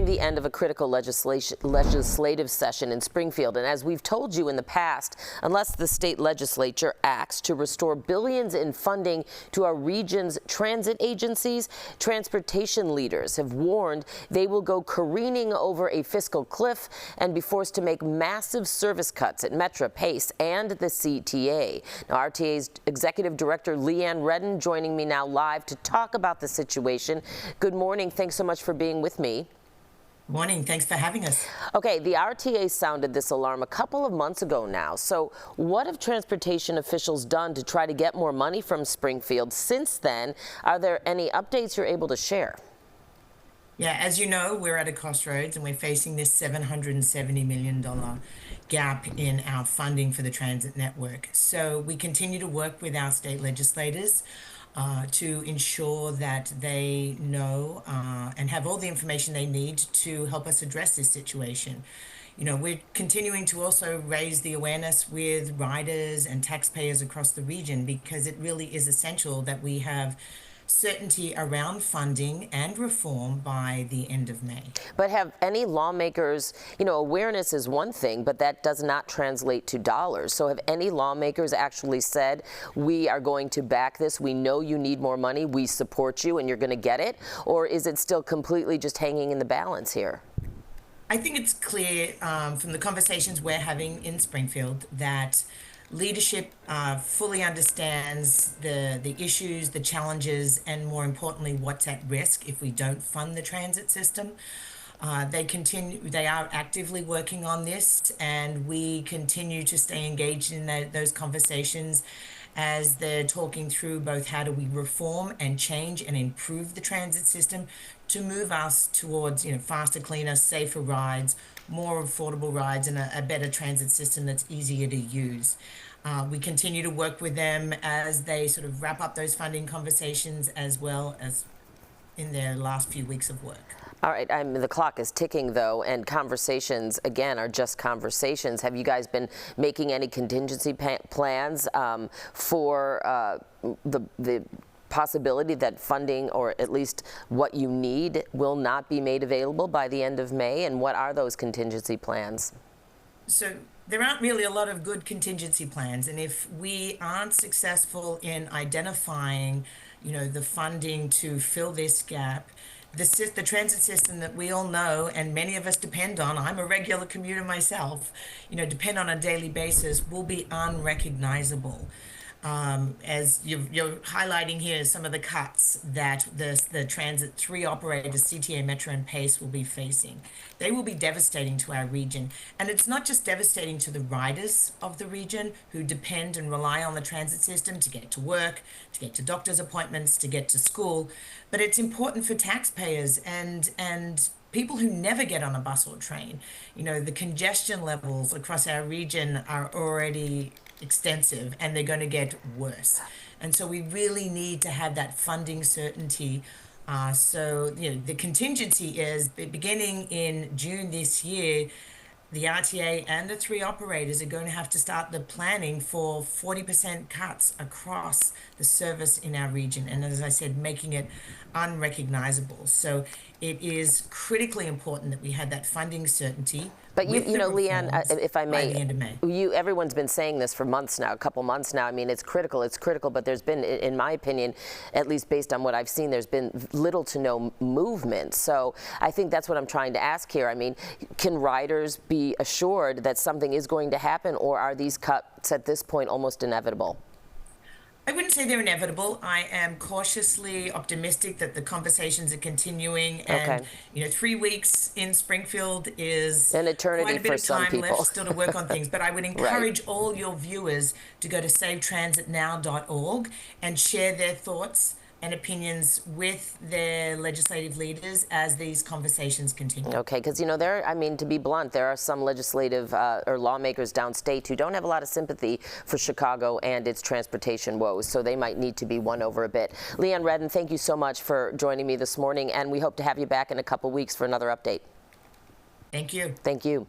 the end of a critical legislative session in Springfield. And as we've told you in the past, unless the state legislature acts to restore billions in funding to our region's transit agencies, transportation leaders have warned they will go careening over a fiscal cliff and be forced to make massive service cuts at Metra, Pace, and the CTA. Now, RTA's Executive Director Leanne Redden joining me now live to talk about the situation. Good morning. Thanks so much for being with me. Morning. Thanks for having us. Okay, the RTA sounded this alarm a couple of months ago now. So what have transportation officials done to try to get more money from Springfield since then? Are there any updates you're able to share? Yeah, as you know, we're at a crossroads and we're facing this $770 million gap in our funding for the transit network. So we continue to work with our state legislators to ensure that they know and have all the information they need to help us address this situation. You know, we're continuing to also raise the awareness with riders and taxpayers across the region, because it really is essential that we have certainty around funding and reform by the end of May. But have any lawmakers, awareness is one thing, but that does not translate to dollars. So have any lawmakers actually said, we are going to back this, we know you need more money, we support you, and you're going to get it? Or is it still completely just hanging in the balance here? I think it's clear from the conversations we're having in Springfield that leadership fully understands the issues, the challenges, and more importantly, what's at risk if we don't fund the transit system. They are actively working on this, and we continue to stay engaged in those conversations as they're talking through both how do we reform and change and improve the transit system to move us towards faster, cleaner, safer rides, more affordable rides, and a better transit system that's easier to use. We continue to work with them as they sort of wrap up those funding conversations, as well as in their last few weeks of work. All right, the clock is ticking, though, and conversations, again, are just conversations. Have you guys been making any contingency plans for the possibility that funding, or at least what you need, will not be made available by the end of May? And what are those contingency plans? So there aren't really a lot of good contingency plans, and if we aren't successful in identifying, the funding to fill this gap, the transit system that we all know and many of us depend on, I'm a regular commuter myself, depend on a daily basis, will be unrecognizable. As you're highlighting here, some of the cuts that the Transit 3 operators, CTA, Metra, and Pace, will be facing. They will be devastating to our region. And it's not just devastating to the riders of the region who depend and rely on the transit system to get to work, to get to doctor's appointments, to get to school, but it's important for taxpayers and people who never get on a bus or train. The congestion levels across our region are already extensive, and they're going to get worse. And so we really need to have that funding certainty. So the contingency is beginning in June this year, the RTA and the 3 operators are going to have to start the planning for 40% cuts across the service in our region. And as I said, making it unrecognizable. So it is critically important that we had that funding certainty. But Leanne, if I may, by the end of May. Everyone's been saying this for months now, a couple months now. I mean, it's critical, but there's been, in my opinion, at least based on what I've seen, there's been little to no movement. So I think that's what I'm trying to ask here. I mean, can riders be assured that something is going to happen, or are these cuts at this point almost inevitable? I wouldn't say they're inevitable. I am cautiously optimistic that the conversations are continuing, and 3 weeks in Springfield is an eternity quite a bit for of some time people. left still to work on things. But I would encourage all your viewers to go to savetransitnow.org and share their thoughts and opinions with their legislative leaders as these conversations continue. Okay, because to be blunt, there are some legislative or lawmakers downstate who don't have a lot of sympathy for Chicago and its transportation woes, so they might need to be won over a bit. Leanne Redden, thank you so much for joining me this morning, and we hope to have you back in a couple weeks for another update. Thank you. Thank you.